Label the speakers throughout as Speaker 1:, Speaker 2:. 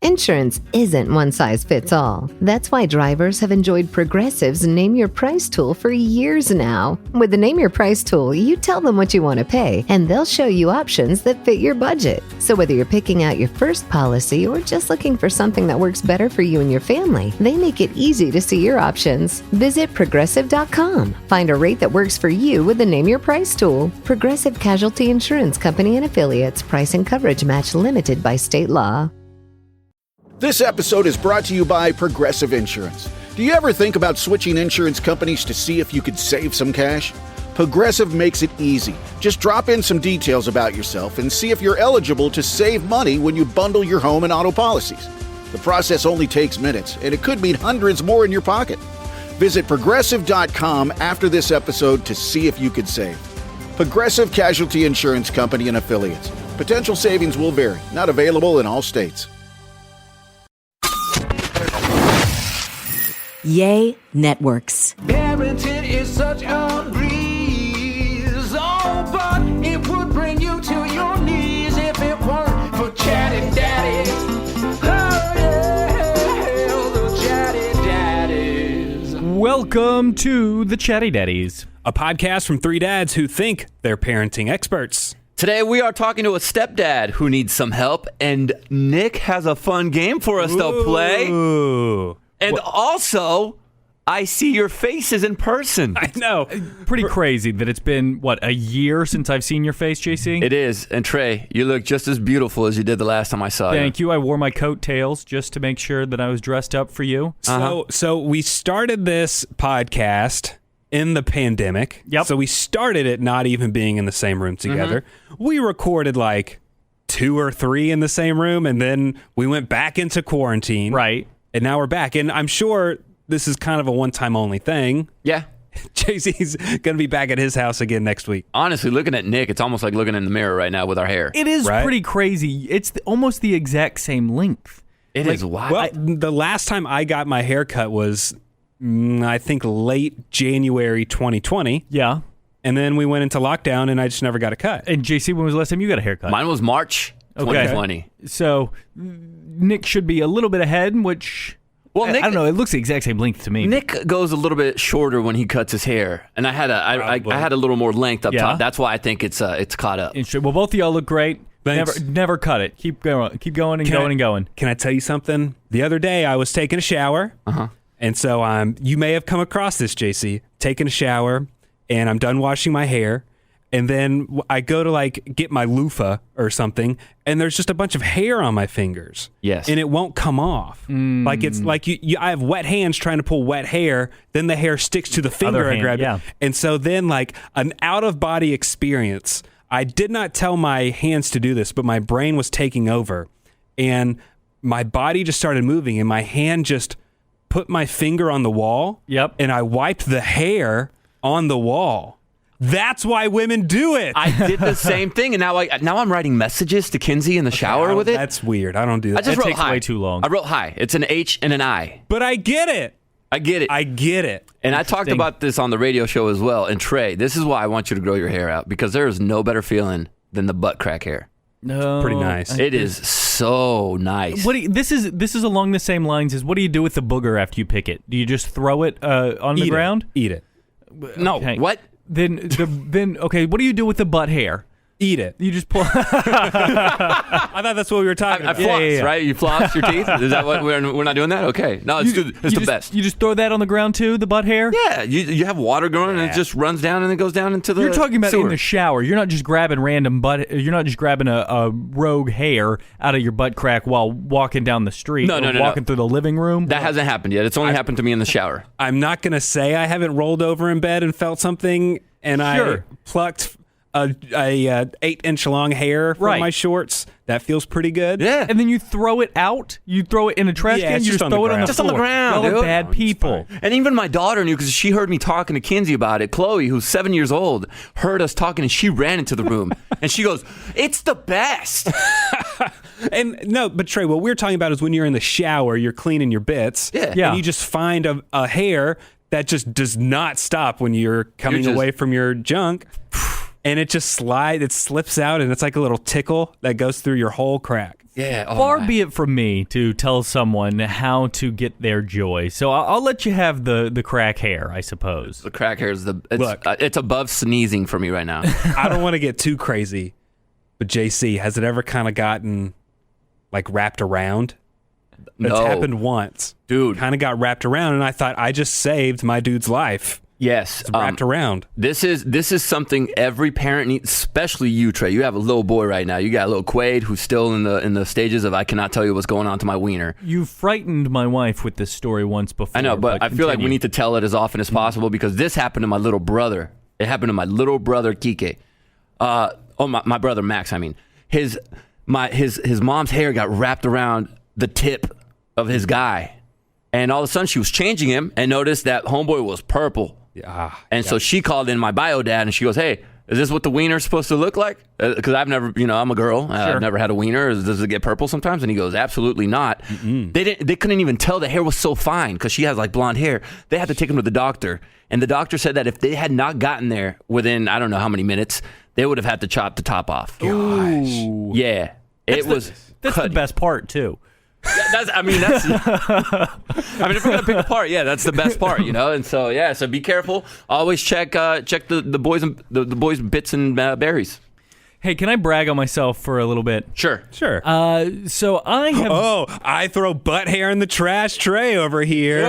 Speaker 1: Insurance isn't one size fits all. That's why drivers have enjoyed Progressive's Name Your Price tool for years now. With the Name Your Price tool, you tell them what you want to pay, and they'll show you options that fit your budget. So whether you're picking out your first policy or just looking for something that works better for you and your family, they make it easy to see your options. Visit Progressive.com. Find a rate that works for you with the Name Your Price tool. Progressive Casualty Insurance Company and Affiliates. Price and coverage match limited by state law.
Speaker 2: This episode is brought to you by Progressive Insurance. Do you ever think about switching insurance companies to see if you could save some cash? Progressive makes it easy. Just drop in some details about yourself and see if you're eligible to save money when you bundle your home and auto policies. The process only takes minutes, and it could mean hundreds more in your pocket. Visit Progressive.com after this episode to see if you could save. Progressive Casualty Insurance Company and Affiliates. Potential savings will vary. Not available in all states.
Speaker 3: Yay Networks.
Speaker 4: Parenting is such a breeze, oh, but it would bring you to your knees if it weren't for Chatty Daddies. Oh, yeah, the Chatty Daddies.
Speaker 5: Welcome to the Chatty Daddies, a podcast from three dads who think they're parenting experts.
Speaker 6: Today we are talking to a stepdad who needs some help, and Nick has a fun game for us to play.
Speaker 5: Ooh.
Speaker 6: And also, I see your faces in person.
Speaker 5: I know. Pretty crazy that it's been, a year since I've seen your face, JC?
Speaker 6: It is. And Trey, you look just as beautiful as you did the last time I saw you.
Speaker 5: Thank you. I wore my coattails just to make sure that I was dressed up for you.
Speaker 7: So we started this podcast in the pandemic.
Speaker 5: Yep.
Speaker 7: So we started it not even being in the same room together. We recorded like 2 or 3 in the same room, and then we went back into quarantine.
Speaker 5: Right.
Speaker 7: And now we're back. And I'm sure this is kind of a one-time only thing.
Speaker 6: Yeah.
Speaker 7: JC's going to be back at his house again next week.
Speaker 6: Honestly, looking at Nick, it's almost like looking in the mirror right now with our hair.
Speaker 5: It is
Speaker 7: Right?
Speaker 5: pretty crazy. It's almost the exact same length.
Speaker 6: It is wild.
Speaker 7: Well, the last time I got my hair cut was, I think, late January 2020.
Speaker 5: Yeah.
Speaker 7: And then we went into lockdown, and I just never got a cut.
Speaker 5: And JC, when was the last time you got a haircut?
Speaker 6: Mine was March 2020.
Speaker 5: So Nick should be a little bit ahead, which,
Speaker 6: Well, Nick,
Speaker 5: I don't know. It looks the exact same length to me.
Speaker 6: Nick goes a little bit shorter when he cuts his hair, and I had a little more length up top. That's why I think it's caught up.
Speaker 5: Well, both of y'all look great.
Speaker 7: Thanks.
Speaker 5: Never cut it. Keep going and going.
Speaker 7: Can I tell you something? The other day, I was taking a shower. And so you may have come across this, JC, taking a shower, and I'm done washing my hair. And then I go to get my loofah or something, and there's just a bunch of hair on my fingers.
Speaker 6: Yes.
Speaker 7: And it won't come off. Like it's like I have wet hands trying to pull wet hair, then the hair sticks to the finger I grabbed.
Speaker 5: Yeah.
Speaker 7: And so then an out-of-body experience. I did not tell my hands to do this, but my brain was taking over. And my body just started moving, and my hand just put my finger on the wall.
Speaker 5: Yep.
Speaker 7: And I wiped the hair on the wall. That's why women do it.
Speaker 6: I did the same thing, and now I'm writing messages to Kinsey in the shower with it.
Speaker 7: That's weird. I don't do that.
Speaker 6: I just wrote
Speaker 5: takes
Speaker 6: hi.
Speaker 5: way too long.
Speaker 6: I wrote hi. It's an H and an I.
Speaker 7: But I get it.
Speaker 6: I get it. And I talked about this on the radio show as well. And Trey, this is why I want you to grow your hair out, because there is no better feeling than the butt crack hair.
Speaker 5: No,
Speaker 7: Pretty nice.
Speaker 6: It is so nice.
Speaker 5: This is along the same lines as what do you do with the booger after you pick it? Do you just throw it on the ground?
Speaker 7: Eat it.
Speaker 6: No,
Speaker 5: Okay.
Speaker 6: what?
Speaker 5: Then okay, what do you do with the butt hair?
Speaker 7: Eat it.
Speaker 5: You just pull.
Speaker 7: I thought that's what we were talking
Speaker 6: I
Speaker 7: about.
Speaker 6: floss, right? You floss your teeth? Is that what we're not doing that? Okay. No, it's the best.
Speaker 5: You just throw that on the ground too, the butt hair?
Speaker 6: Yeah, you have water going and it just runs down and it goes down into the
Speaker 5: You're talking about
Speaker 6: sewer.
Speaker 5: in the shower. You're not just grabbing random butt. You're not just grabbing a rogue hair out of your butt crack while walking down the street.
Speaker 6: No,
Speaker 5: walking through the living room.
Speaker 6: That hasn't happened yet. It's only happened to me in the shower.
Speaker 7: I'm not going to say I haven't rolled over in bed and felt something, and
Speaker 5: Sure.
Speaker 7: I plucked a 8-inch long hair from
Speaker 5: Right.
Speaker 7: my shorts. That feels pretty good.
Speaker 6: Yeah.
Speaker 5: And then you throw it out. You throw it in a trash
Speaker 7: Yeah,
Speaker 5: can.
Speaker 7: it's
Speaker 5: You
Speaker 7: just
Speaker 5: just
Speaker 7: on the
Speaker 5: throw it on
Speaker 7: ground.
Speaker 5: the
Speaker 6: Just on the
Speaker 5: floor.
Speaker 6: ground,
Speaker 5: Y'all are
Speaker 6: dude.
Speaker 5: bad people.
Speaker 6: And even my daughter knew because she heard me talking to Kinsey about it. Chloe, who's 7 years old, heard us talking and she ran into the room. And she goes, "It's the best."
Speaker 7: And no, but Trey, what we're talking about is when you're in the shower, you're cleaning your bits.
Speaker 6: Yeah.
Speaker 5: Yeah.
Speaker 7: And you just find a hair that just does not stop when you're coming
Speaker 6: You're just-
Speaker 7: away from your junk. and it just slips out, and it's like a little tickle that goes through your whole crack.
Speaker 6: Yeah. Oh
Speaker 5: Far
Speaker 6: my.
Speaker 5: be it from me to tell someone how to get their joy. So I'll let you have the crack hair, I suppose.
Speaker 6: The crack hair is
Speaker 7: Look.
Speaker 6: it's above sneezing for me right now.
Speaker 7: I don't want to get too crazy, but JC, has it ever kind of gotten like wrapped around? It's
Speaker 6: No.
Speaker 7: happened once.
Speaker 6: Dude.
Speaker 7: Kind of got wrapped around, and I thought I just saved my dude's life.
Speaker 6: Yes.
Speaker 7: It's wrapped around.
Speaker 6: This is something every parent needs, especially you, Trey. You have a little boy right now. You got a little Quaid who's still in the stages of I cannot tell you what's going on to my wiener.
Speaker 5: You frightened my wife with this story once before.
Speaker 6: I know, but I feel like we
Speaker 5: continue.
Speaker 6: need to tell it as often as possible because this happened to my little brother. It happened to my little brother Kike. My brother Max. I mean, his mom's hair got wrapped around the tip of his guy, and all of a sudden she was changing him and noticed that homeboy was purple.
Speaker 7: Yeah.
Speaker 6: And so she called in my bio dad and she goes, "Hey, is this what the wiener's supposed to look like? Because I've never, I'm a girl. I've never had a wiener. Does it get purple sometimes?" And he goes, "Absolutely not." They couldn't even tell the hair was so fine because she has like blonde hair. They had to take him to the doctor. And the doctor said that if they had not gotten there within, I don't know how many minutes, they would have had to chop the top off.
Speaker 5: Ooh.
Speaker 6: Yeah.
Speaker 5: That's the best part, too.
Speaker 6: That's if we're gonna pick apart, that's the best part, And so, so be careful. Always check the boys and the boys' bits and berries.
Speaker 5: Hey, can I brag on myself for a little bit?
Speaker 6: Sure.
Speaker 5: So I have.
Speaker 7: Oh, I throw butt hair in the trash tray over here.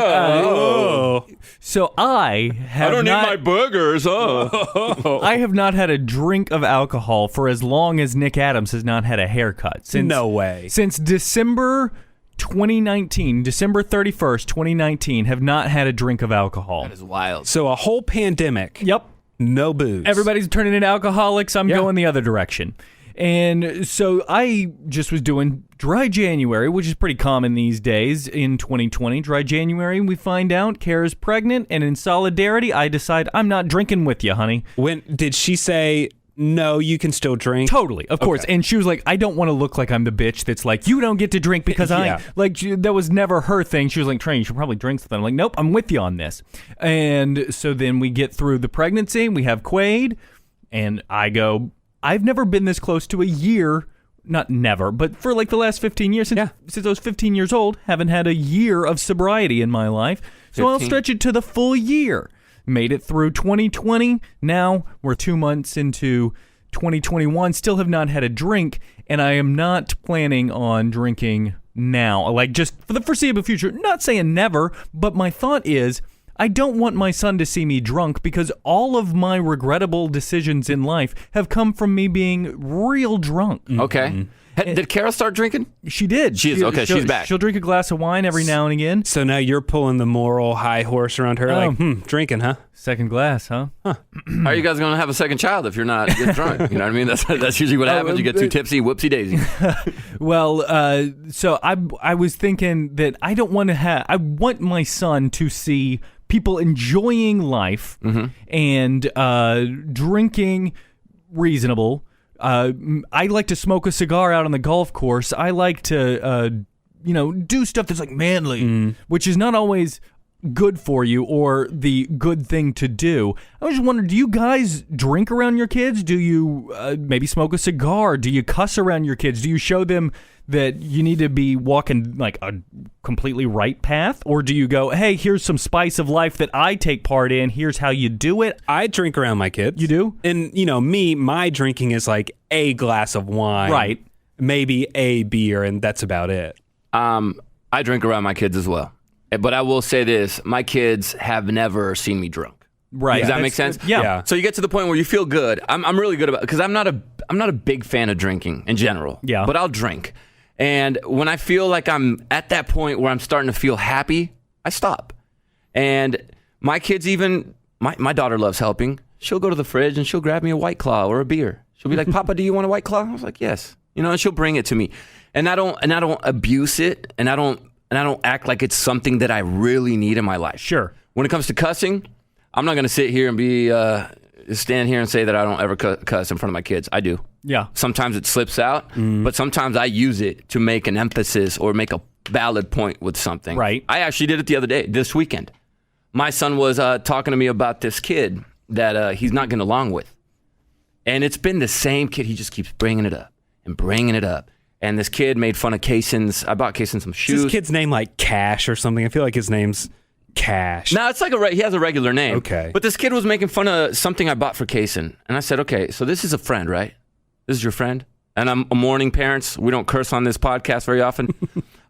Speaker 5: So I have.
Speaker 6: burgers.
Speaker 5: I have not had a drink of alcohol for as long as Nick Adams has not had a haircut.
Speaker 7: No way.
Speaker 5: Since December 2019, December 31st, 2019, have not had a drink of alcohol.
Speaker 6: That is wild.
Speaker 7: So a whole pandemic.
Speaker 5: Yep.
Speaker 7: No booze.
Speaker 5: Everybody's turning into alcoholics. I'm going the other direction. And so I just was doing dry January, which is pretty common these days in 2020. Dry January, we find out Kara's pregnant, and in solidarity, I decide I'm not drinking with you, honey.
Speaker 7: When did she say, no, you can still drink?
Speaker 5: Totally, of course. And she was like, I don't want to look like I'm the bitch that's like, you don't get to drink because that was never her thing. She was like, Trey, you should probably drink something. I'm like, nope, I'm with you on this. And so then we get through the pregnancy, we have Quaid, and I go, I've never been this close to a year, not never, but for like the last 15 years, since I was 15 years old, haven't had a year of sobriety in my life. So 15. I'll stretch it to the full year. Made it through 2020. Now we're 2 months into 2021. Still have not had a drink, and I am not planning on drinking now. Like just for the foreseeable future. Not saying never, but my thought is I don't want my son to see me drunk because all of my regrettable decisions in life have come from me being real drunk.
Speaker 6: Okay. Mm-hmm. Did Kara start drinking?
Speaker 5: She did.
Speaker 6: She's back.
Speaker 5: She'll drink a glass of wine every now and again.
Speaker 7: So now you're pulling the moral high horse around her, drinking, huh?
Speaker 5: Second glass, huh?
Speaker 6: How are you guys going to have a second child if you're not getting drunk? You know what I mean? That's usually what happens. You get too tipsy, whoopsie daisy.
Speaker 5: Well, so I was thinking that I want my son to see people enjoying life and drinking reasonable. I like to smoke a cigar out on the golf course. I like to, do stuff that's like manly, which is not always good for you or the good thing to do. I was just wondering, do you guys drink around your kids? Do you maybe smoke a cigar? Do you cuss around your kids? Do you show them that you need to be walking like a completely right path? Or do you go, hey, here's some spice of life that I take part in. Here's how you do it.
Speaker 7: I drink around my kids.
Speaker 5: You do?
Speaker 7: And, my drinking is like a glass of wine.
Speaker 5: Right.
Speaker 7: Maybe a beer, and that's about it.
Speaker 6: I drink around my kids as well. But I will say this, my kids have never seen me drunk.
Speaker 5: Right.
Speaker 6: Does that make sense?
Speaker 5: Yeah.
Speaker 6: So you get to the point where you feel good. I'm really good about it because I'm not a big fan of drinking in general.
Speaker 5: Yeah.
Speaker 6: But I'll drink. And when I feel like I'm at that point where I'm starting to feel happy, I stop. And my kids even, my daughter loves helping. She'll go to the fridge and she'll grab me a White Claw or a beer. She'll be like, Papa, do you want a White Claw? I was like, yes. And she'll bring it to me. And I don't abuse it. And I don't act like it's something that I really need in my life.
Speaker 5: Sure.
Speaker 6: When it comes to cussing, I'm not going to sit here and stand here and say that I don't ever cuss in front of my kids. I do.
Speaker 5: Yeah.
Speaker 6: Sometimes it slips out, but sometimes I use it to make an emphasis or make a valid point with something.
Speaker 5: Right.
Speaker 6: I actually did it the other day, this weekend. My son was talking to me about this kid that he's not getting along with. And it's been the same kid. He just keeps bringing it up and bringing it up. And this kid made fun of Kaysen's. I bought Kaysen some shoes.
Speaker 7: Is this kid's name like Cash or something? I feel like his name's Cash.
Speaker 6: No, it's like he has a regular name.
Speaker 7: Okay.
Speaker 6: But this kid was making fun of something I bought for Kaysen. And I said, okay, so this is a friend, right? This is your friend? And I'm a morning parents. We don't curse on this podcast very often.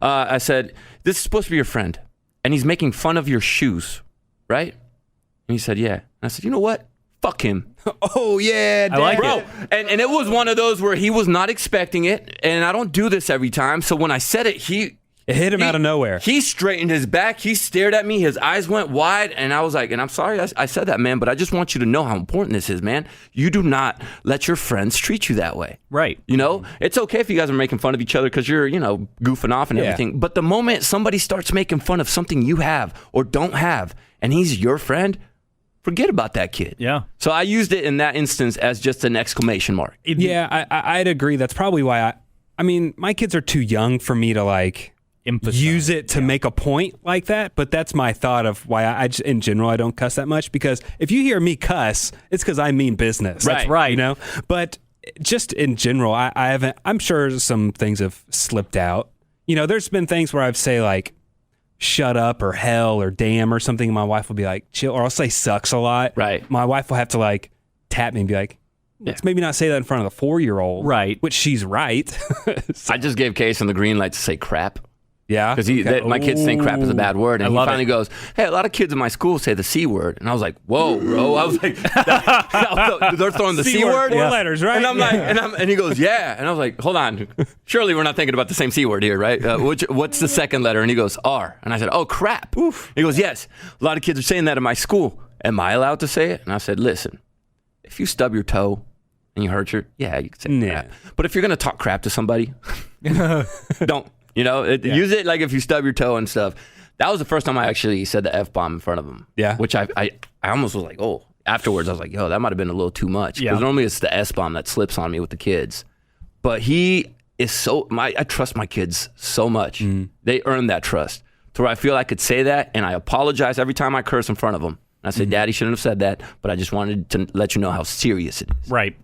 Speaker 6: I said, this is supposed to be your friend. And he's making fun of your shoes, right? And he said, yeah. And I said, you know what? Fuck him.
Speaker 7: Oh, yeah, Dad.
Speaker 5: I like
Speaker 6: Bro,
Speaker 5: it.
Speaker 6: and it was one of those where he was not expecting it. And I don't do this every time. So when I said it,
Speaker 7: It hit him out of nowhere.
Speaker 6: He straightened his back. He stared at me. His eyes went wide. And I was like, and I'm sorry I said that, man, but I just want you to know how important this is, man. You do not let your friends treat you that way.
Speaker 5: Right.
Speaker 6: You know, it's okay if you guys are making fun of each other because you're, goofing off and everything. But the moment somebody starts making fun of something you have or don't have, and he's your friend, forget about that kid.
Speaker 5: Yeah.
Speaker 6: So I used it in that instance as just an exclamation mark.
Speaker 7: Yeah, I'd agree. That's probably why I mean, my kids are too young for me to
Speaker 5: Emphasize,
Speaker 7: use it to make a point like that. But that's my thought of why I just, in general, I don't cuss that much, because if you hear me cuss, it's because I mean business.
Speaker 6: Right.
Speaker 5: That's right.
Speaker 7: You know, but just in general, I haven't, I'm sure some things have slipped out. There's been things where I've say like, shut up or hell or damn or something. And my wife will be like, chill. Or I'll say sucks a lot.
Speaker 6: Right.
Speaker 7: My wife will have to tap me and be like, let's maybe not say that in front of the 4-year-old.
Speaker 5: Right.
Speaker 7: Which she's right.
Speaker 6: I just gave Kaysen the green light to say crap.
Speaker 7: Yeah.
Speaker 6: Because my kids think crap is a bad word. And he finally goes, hey, a lot of kids in my school say the C word. And I was like, whoa, bro. I was like, they're throwing the C word?
Speaker 7: 4 letters, right?
Speaker 6: And I'm like, and he goes, yeah. And I was like, hold on. Surely we're not thinking about the same C word here, right? What's the second letter? And he goes, R. And I said, oh, crap. Oof. He goes, yes. A lot of kids are saying that in my school. Am I allowed to say it? And I said, listen, if you stub your toe and you hurt you can say crap. But if you're going to talk crap to somebody, don't. Use it like if you stub your toe and stuff. That was the first time I actually said the F-bomb in front of him. Yeah. Which I almost was like, oh. Afterwards, I was like, yo, that might have been a little too much. Because normally it's the S-bomb that slips on me with the kids. But he is I trust my kids so much. They earn that trust. To where I feel I could say that, and I apologize every time I curse in front of them. And I say, Daddy shouldn't have said that, but I just wanted to let you know how serious it is.
Speaker 5: Right.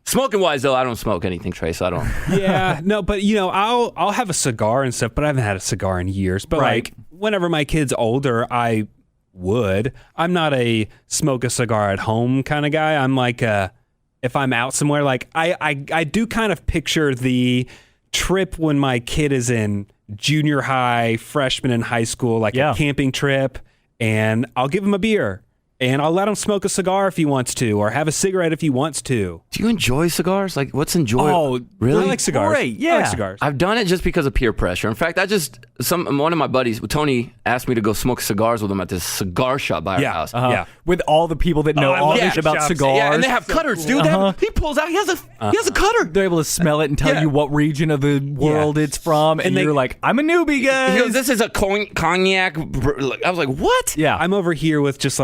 Speaker 6: Smoking wise though, I don't smoke anything, Trey, so I don't.
Speaker 7: Yeah, no, but I'll have a cigar and stuff, but I haven't had a cigar in years. But whenever my kid's older, I would. I'm not a smoke a cigar at home kind of guy. I'm like, if I'm out somewhere, I do kind of picture the trip when my kid is in junior high, freshman in high school, a camping trip, and I'll give him a beer. And I'll let him smoke a cigar if he wants to, or have a cigarette if he wants to.
Speaker 6: Do you enjoy cigars? What's enjoyable?
Speaker 5: Oh,
Speaker 6: really?
Speaker 7: I like cigars.
Speaker 5: Great, yeah.
Speaker 7: I like cigars.
Speaker 6: I've done it just because of peer pressure. In fact, one of my buddies, Tony, asked me to go smoke cigars with him at this cigar shop by our house.
Speaker 7: Yeah.
Speaker 5: With all the people that know all this about cigars.
Speaker 6: Yeah, and they have cutters, dude. He pulls out. He has a cutter.
Speaker 5: They're able to smell it and tell you what region of the world it's from, and you're like, I'm a newbie, guys.
Speaker 6: He goes, this is a cognac. I was like, what?
Speaker 5: Yeah.
Speaker 7: I'm over here with just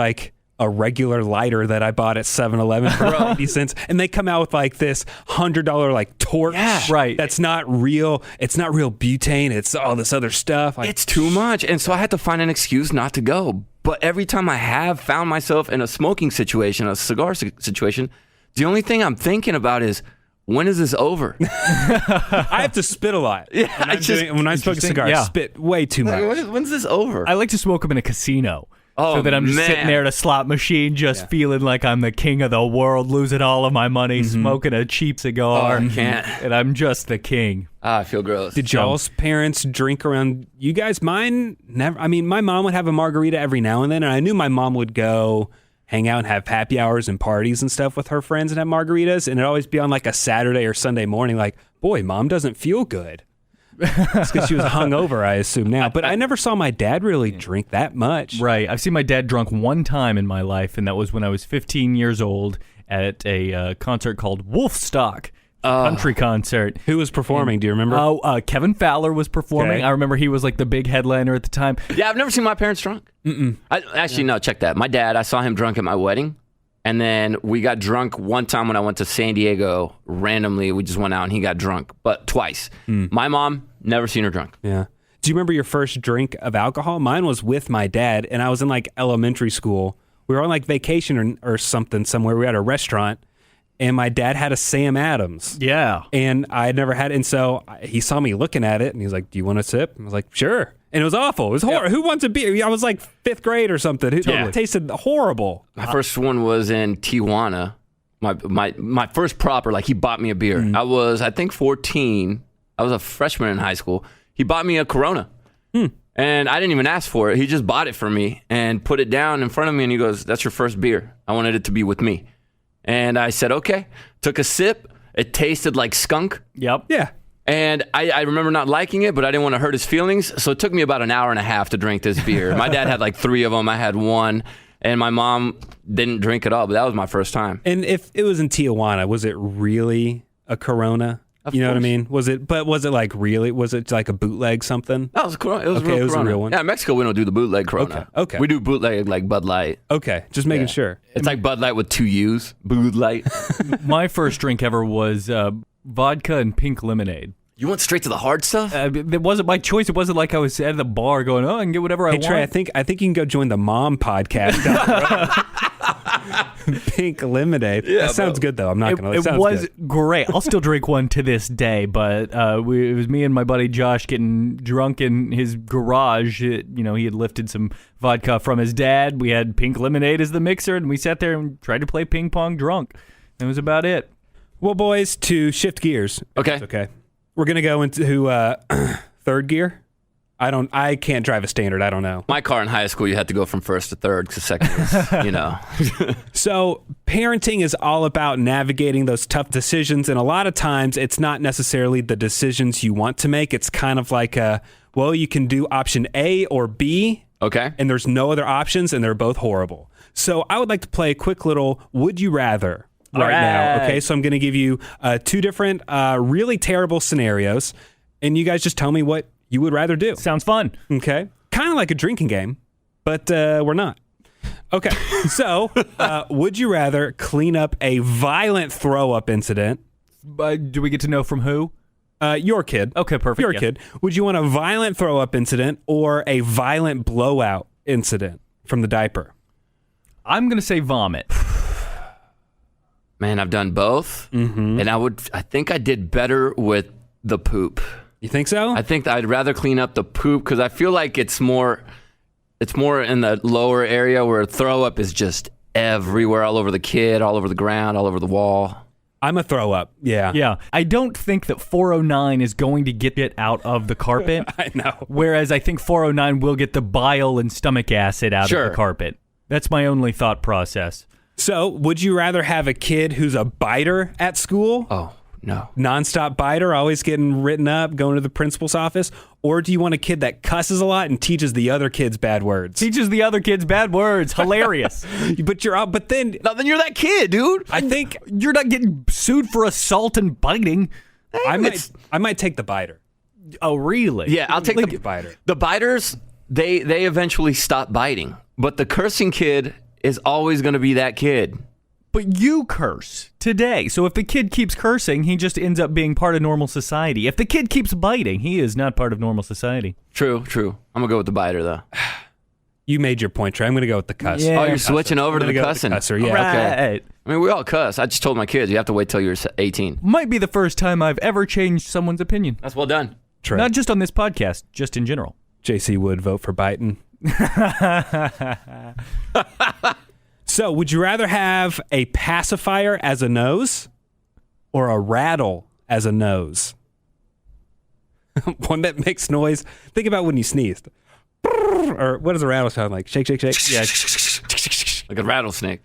Speaker 7: a regular lighter that I bought at 7-Eleven for 50 cents. And they come out with this $100 torch.
Speaker 6: Yeah.
Speaker 5: Right.
Speaker 7: That's not real. It's not real butane. It's all this other stuff.
Speaker 6: It's too much. And so I had to find an excuse not to go. But every time I have found myself in a smoking situation, a cigar situation, the only thing I'm thinking about is, when is this over?
Speaker 7: I have to spit a lot.
Speaker 6: Yeah,
Speaker 7: when I smoke a cigar, I spit way too much.
Speaker 6: When's this over?
Speaker 5: I like to smoke them in a casino. So that I'm just sitting there at a slot machine, just feeling like I'm the king of the world, losing all of my money, smoking a cheap cigar.
Speaker 6: I can't.
Speaker 5: And I'm just the king.
Speaker 6: I feel gross.
Speaker 7: Did y'all's parents drink around you guys? Mine never. I mean, my mom would have a margarita every now and then, and I knew my mom would go hang out and have happy hours and parties and stuff with her friends and have margaritas, and it'd always be on a Saturday or Sunday morning. Boy, Mom doesn't feel good. It's because she was hungover, I assume now. But I never saw my dad really drink that much.
Speaker 5: Right. I've seen my dad drunk one time in my life, and that was when I was 15 years old at a concert called Wolfstock. Country concert.
Speaker 7: Who was performing? Do you remember?
Speaker 5: Oh, Kevin Fowler was performing.
Speaker 7: Okay.
Speaker 5: I remember he was the big headliner at the time.
Speaker 6: Yeah, I've never seen my parents drunk. No, check that. My dad, I saw him drunk at my wedding. And then we got drunk one time when I went to San Diego randomly. We just went out and he got drunk, but twice. My mom, never seen her drunk.
Speaker 7: Yeah. Do you remember your first drink of alcohol? Mine was with my dad, and I was in elementary school. We were on vacation or something somewhere. We were at a restaurant, and my dad had a Sam Adams.
Speaker 5: Yeah.
Speaker 7: And I had never had it. And so he saw me looking at it and he's like, do you want a sip? I was like, sure. And it was awful. It was horrible. Who wants a beer? I was like 5th grade or something. It tasted horrible.
Speaker 6: My first one was in Tijuana. My first proper, like he bought me a beer. I was, I think 14. I was a freshman in high school. He bought me a Corona. And I didn't even ask for it. He just bought it for me and put it down in front of me and he goes, that's your first beer. I wanted it to be with me. And I said, okay. Took a sip. It tasted like skunk.
Speaker 5: Yep.
Speaker 7: Yeah.
Speaker 6: And I remember not liking it, but I didn't want to hurt his feelings. So it took me about an hour and a half to drink this beer. My dad had like 3 of them. I had 1. And my mom didn't drink at all, but that was my first time.
Speaker 7: And if it was in Tijuana, was it really a Corona? You know what I mean? Was it like really? Was it like a bootleg something?
Speaker 6: No, it was a Corona. It was,
Speaker 7: it was
Speaker 6: Corona.
Speaker 7: a real one.
Speaker 6: Yeah, in Mexico, we don't do the bootleg Corona.
Speaker 7: Okay.
Speaker 6: We do bootleg like Bud Light.
Speaker 7: Okay, just making sure.
Speaker 6: It's like Bud Light with 2 U's. Bud Light.
Speaker 5: My first drink ever was vodka and pink lemonade.
Speaker 6: You went straight to the hard stuff?
Speaker 5: It wasn't my choice. It wasn't like I was at the bar going, I can get whatever I want.
Speaker 7: Trey, I think you can go join the Mom podcast. Pink lemonade.
Speaker 6: Yeah,
Speaker 7: that sounds good though. I'm not gonna.
Speaker 5: It was great. I'll still drink one to this day. But it was me and my buddy Josh getting drunk in his garage. He had lifted some vodka from his dad. We had pink lemonade as the mixer, and we sat there and tried to play ping pong drunk. That was about it.
Speaker 7: Well, boys, to shift gears.
Speaker 6: Okay.
Speaker 7: Okay. We're gonna go into 3rd gear. I can't drive a standard. I don't know.
Speaker 6: My car in high school, you had to go from 1st to 3rd because 2nd was,
Speaker 7: So parenting is all about navigating those tough decisions. And a lot of times it's not necessarily the decisions you want to make. It's kind of like you can do option A or B.
Speaker 6: Okay.
Speaker 7: And there's no other options and they're both horrible. So I would like to play a quick little would you rather right now. Okay. So I'm going to give you 2 different really terrible scenarios. And you guys just tell me what you would rather do.
Speaker 5: Sounds fun.
Speaker 7: Okay. Kind of like a drinking game, but we're not. Okay. So, would you rather clean up a violent throw-up incident?
Speaker 5: Do we get to know from who?
Speaker 7: Your kid.
Speaker 5: Okay, perfect.
Speaker 7: Your kid. Would you want a violent throw-up incident or a violent blowout incident from the diaper?
Speaker 5: I'm going to say vomit.
Speaker 6: Man, I've done both. Mm-hmm. And I think I did better with the poop.
Speaker 7: You think so?
Speaker 6: I think that I'd rather clean up the poop because I feel like it's more in the lower area where throw up is just everywhere, all over the kid, all over the ground, all over the wall.
Speaker 7: I'm a throw up. Yeah.
Speaker 5: Yeah. I don't think that 409 is going to get it out of the carpet.
Speaker 7: I know.
Speaker 5: Whereas I think 409 will get the bile and stomach acid out of the carpet. That's my only thought process.
Speaker 7: So, would you rather have a kid who's a biter at school?
Speaker 6: Oh. No.
Speaker 7: Nonstop biter, always getting written up, going to the principal's office? Or do you want a kid that cusses a lot and teaches the other kids bad words?
Speaker 5: Teaches the other kids bad words. Hilarious.
Speaker 7: But then
Speaker 6: you're that kid, dude.
Speaker 7: I think
Speaker 5: you're not getting sued for assault and biting.
Speaker 7: I might take the biter.
Speaker 5: Oh, really?
Speaker 6: Yeah, I'll take the
Speaker 7: biter.
Speaker 6: The biters, they eventually stop biting. But the cursing kid is always going to be that kid.
Speaker 5: But you curse today. So if the kid keeps cursing, he just ends up being part of normal society. If the kid keeps biting, he is not part of normal society.
Speaker 6: True. I'm going to go with the biter, though.
Speaker 7: You made your point, Trey. I'm going to go with the cuss.
Speaker 5: Yeah.
Speaker 6: Oh, you're switching over to the cussing.
Speaker 7: Cusser, yeah.
Speaker 5: Right.
Speaker 6: Okay. I mean, we all cuss. I just told my kids, you have to wait till you're 18.
Speaker 5: Might be the first time I've ever changed someone's opinion.
Speaker 6: That's well done.
Speaker 7: Trey.
Speaker 5: Not just on this podcast, just in general.
Speaker 7: JC would vote for biting. So, would you rather have a pacifier as a nose or a rattle as a nose? One that makes noise. Think about when you sneezed. Or what does a rattle sound like? Shake, shake, shake.
Speaker 6: Yeah. Like a rattlesnake.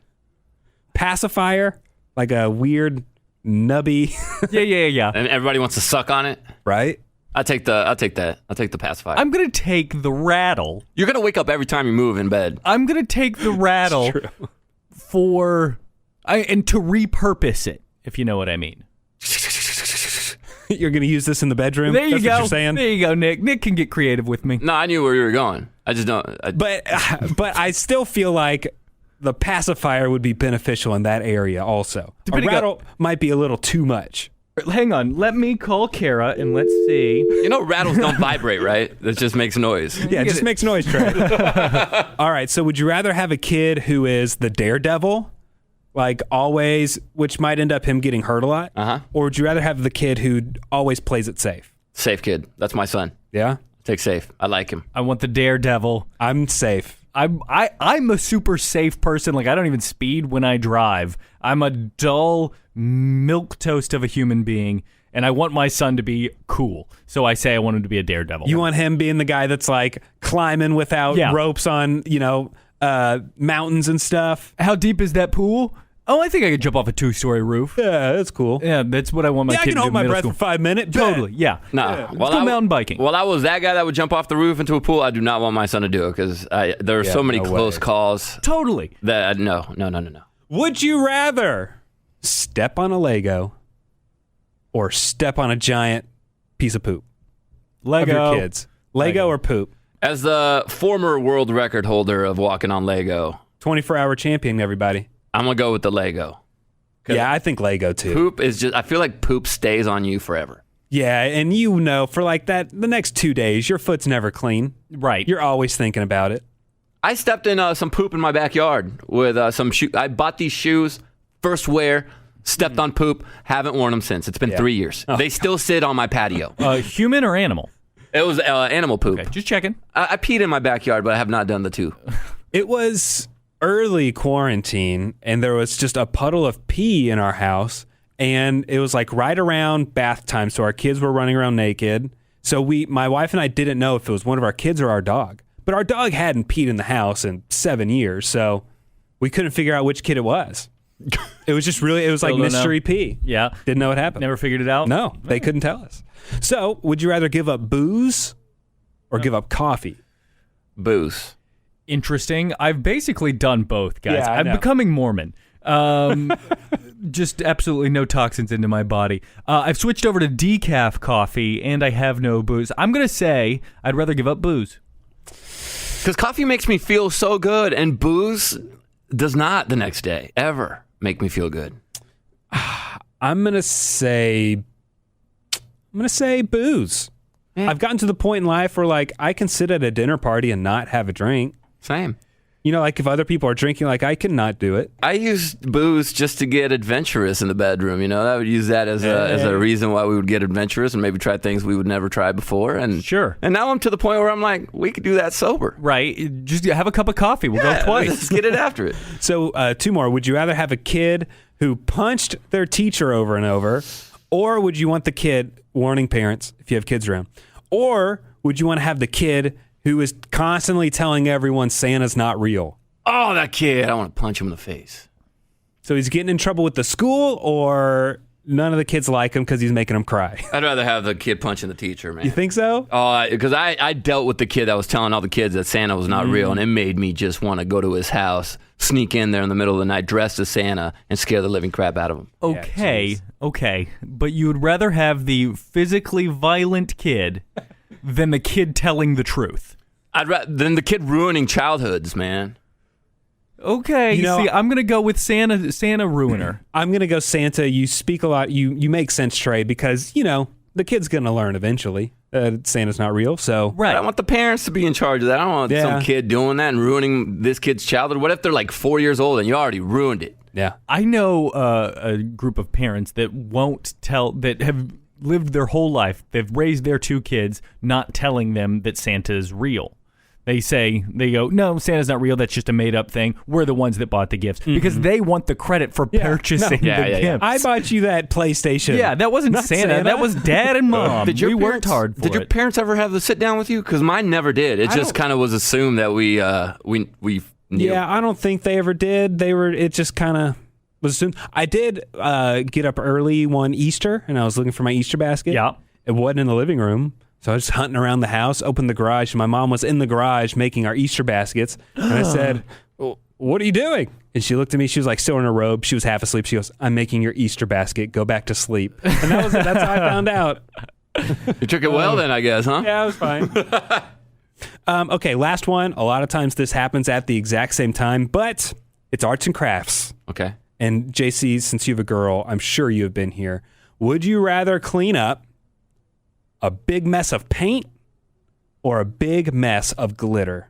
Speaker 7: Pacifier, like a weird nubby.
Speaker 5: Yeah.
Speaker 6: And everybody wants to suck on it.
Speaker 7: Right?
Speaker 6: I'll take the pacifier.
Speaker 5: I'm going to take the rattle.
Speaker 6: You're going to wake up every time you move in bed.
Speaker 5: I'm going to take the rattle and to repurpose it, if you know what I mean.
Speaker 7: You're going to use this in the bedroom?
Speaker 5: There you
Speaker 7: That's
Speaker 5: go.
Speaker 7: What you're saying?
Speaker 5: There you go, Nick. Nick can get creative with me.
Speaker 6: No, I knew where you were going. I just don't.
Speaker 7: But I still feel like the pacifier would be beneficial in that area also. A rattle might be a little too much.
Speaker 5: Hang on. Let me call Kara and let's see.
Speaker 6: You know rattles don't vibrate, right? It just makes noise.
Speaker 7: Yeah, it just makes noise, Trey. All right, so would you rather have a kid who is the daredevil like always, which might end up him getting hurt a lot? Or would you rather have the kid who always plays it safe?
Speaker 6: Safe kid. That's my son.
Speaker 7: Yeah?
Speaker 6: Take safe. I like him.
Speaker 5: I want the daredevil.
Speaker 7: I'm safe.
Speaker 5: I'm a super safe person. Like, I don't even speed when I drive. I'm a dull milquetoast of a human being, and I want my son to be cool. So I say I want him to be a daredevil.
Speaker 7: You want him being the guy that's like climbing without ropes on, mountains and stuff.
Speaker 5: How deep is that pool? Oh, I think I could jump off a 2-story roof.
Speaker 7: Yeah, that's cool.
Speaker 5: Yeah, that's what I want my kid to do.
Speaker 7: I can hold my breath
Speaker 5: school.
Speaker 7: for 5 minutes.
Speaker 5: Totally, yeah.
Speaker 6: No.
Speaker 5: Let's go mountain biking.
Speaker 6: Well, I was that guy that would jump off the roof into a pool. I do not want my son to do it because there are so many close calls.
Speaker 5: Totally.
Speaker 6: That no.
Speaker 7: Would you rather step on a Lego or step on a giant piece of poop?
Speaker 5: Lego.
Speaker 7: Of your kids. Lego or poop?
Speaker 6: As the former world record holder of walking on Lego,
Speaker 7: 24-hour champion, everybody.
Speaker 6: I'm going to go with the Lego.
Speaker 7: Yeah, I think Lego too.
Speaker 6: Poop is just, I feel like poop stays on you forever.
Speaker 7: Yeah, and for like the next 2 days, your foot's never clean.
Speaker 5: Right.
Speaker 7: You're always thinking about it.
Speaker 6: I stepped in some poop in my backyard with some shoes. I bought these shoes, first wear, stepped on poop, haven't worn them since. It's been 3 years. They still sit on my patio.
Speaker 5: Human or animal?
Speaker 6: It was animal poop.
Speaker 5: Okay, just checking.
Speaker 6: I peed in my backyard, but I have not done the two.
Speaker 7: It was early quarantine, and there was just a puddle of pee in our house, and it was like right around bath time, so our kids were running around naked. So my wife and I didn't know if it was one of our kids or our dog. But our dog hadn't peed in the house in 7 years, so we couldn't figure out which kid it was. It was like mystery pee.
Speaker 5: Yeah.
Speaker 7: Didn't know what happened.
Speaker 5: Never figured it out?
Speaker 7: No, they couldn't tell us. So, would you rather give up booze or give up coffee?
Speaker 6: Booze.
Speaker 5: Interesting. I've basically done both, guys.
Speaker 7: Yeah, I
Speaker 5: I'm
Speaker 7: know.
Speaker 5: becoming Mormon. Just absolutely no toxins into my body. I've switched over to decaf coffee, and I have no booze. I'm going to say I'd rather give up booze.
Speaker 6: Because coffee makes me feel so good, and booze does not the next day ever make me feel good.
Speaker 7: I'm gonna say booze. I've gotten to the point in life where like I can sit at a dinner party and not have a drink.
Speaker 6: Same.
Speaker 7: Like if other people are drinking, like I cannot do it.
Speaker 6: I used booze just to get adventurous in the bedroom. I would use that as a reason why we would get adventurous and maybe try things we would never try before. And
Speaker 5: Sure.
Speaker 6: And now I'm to the point where I'm like, we could do that sober.
Speaker 5: Right. Just have a cup of coffee. We'll go twice.
Speaker 6: Let's get it after it.
Speaker 7: So 2 more. Would you rather have a kid who punched their teacher over and over, or would you want the kid, warning parents if you have kids around, or would you want to have the kid who is constantly telling everyone Santa's not real?
Speaker 6: Oh, that kid. I want to punch him in the face.
Speaker 7: So he's getting in trouble with the school, or none of the kids like him because he's making them cry?
Speaker 6: I'd rather have the kid punching the teacher, man.
Speaker 7: You think so?
Speaker 6: Oh, because I dealt with the kid that was telling all the kids that Santa was not real, and it made me just want to go to his house, sneak in there in the middle of the night, dressed as Santa, and scare the living crap out of him.
Speaker 5: Okay. But you would rather have the physically violent kid than the kid telling the truth.
Speaker 6: Than the kid ruining childhoods, man.
Speaker 5: Okay, see, I'm going to go with Santa ruiner.
Speaker 7: I'm going to go Santa. You speak a lot. You make sense, Trey, because, the kid's going to learn eventually Santa's not real. So
Speaker 5: Right.
Speaker 6: I want the parents to be in charge of that. I don't want some kid doing that and ruining this kid's childhood. What if they're like 4 years old and you already ruined it?
Speaker 7: Yeah.
Speaker 5: I know a group of parents that that have lived their whole life. They've raised their 2 kids not telling them that Santa is real. They go, no, Santa's not real. That's just a made up thing. We're the ones that bought the gifts because they want the credit for purchasing the gifts.
Speaker 7: I bought you that PlayStation.
Speaker 5: Yeah, that wasn't Santa. That was Dad and Mom. We worked hard for it.
Speaker 6: Did your parents ever have to sit down with you? Because mine never did. It just kind of was assumed that we knew.
Speaker 7: Yeah, I don't think they ever did. It just kind of was assumed. I did get up early one Easter, and I was looking for my Easter basket.
Speaker 5: Yeah.
Speaker 7: It wasn't in the living room. So I was just hunting around the house, opened the garage, and my mom was in the garage making our Easter baskets. And I said, well, what are you doing? And she looked at me. She was like still in her robe. She was half asleep. She goes, I'm making your Easter basket. Go back to sleep. And that was it. That's how I found out.
Speaker 6: You took it well then, I guess, huh?
Speaker 7: Yeah, it was fine. Okay, last one. A lot of times this happens at the exact same time, but it's arts and crafts.
Speaker 6: Okay.
Speaker 7: And JC, since you have a girl, I'm sure you have been here. Would you rather clean up a big mess of paint or a big mess of glitter?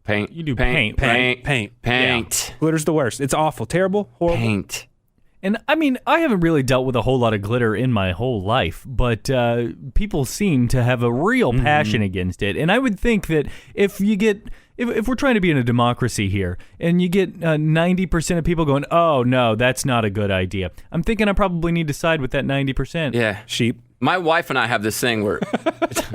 Speaker 6: Paint.
Speaker 5: You do
Speaker 6: paint.
Speaker 7: Paint. Yeah. Glitter's the worst. It's awful, terrible, horrible.
Speaker 6: Paint.
Speaker 5: And I mean, I haven't really dealt with a whole lot of glitter in my whole life, but people seem to have a real passion against it. And I would think that if we're trying to be in a democracy here, and you get 90% of people going, oh, no, that's not a good idea, I'm thinking I probably need to side with that 90%.
Speaker 6: Yeah.
Speaker 7: Sheep.
Speaker 6: My wife and I have this thing where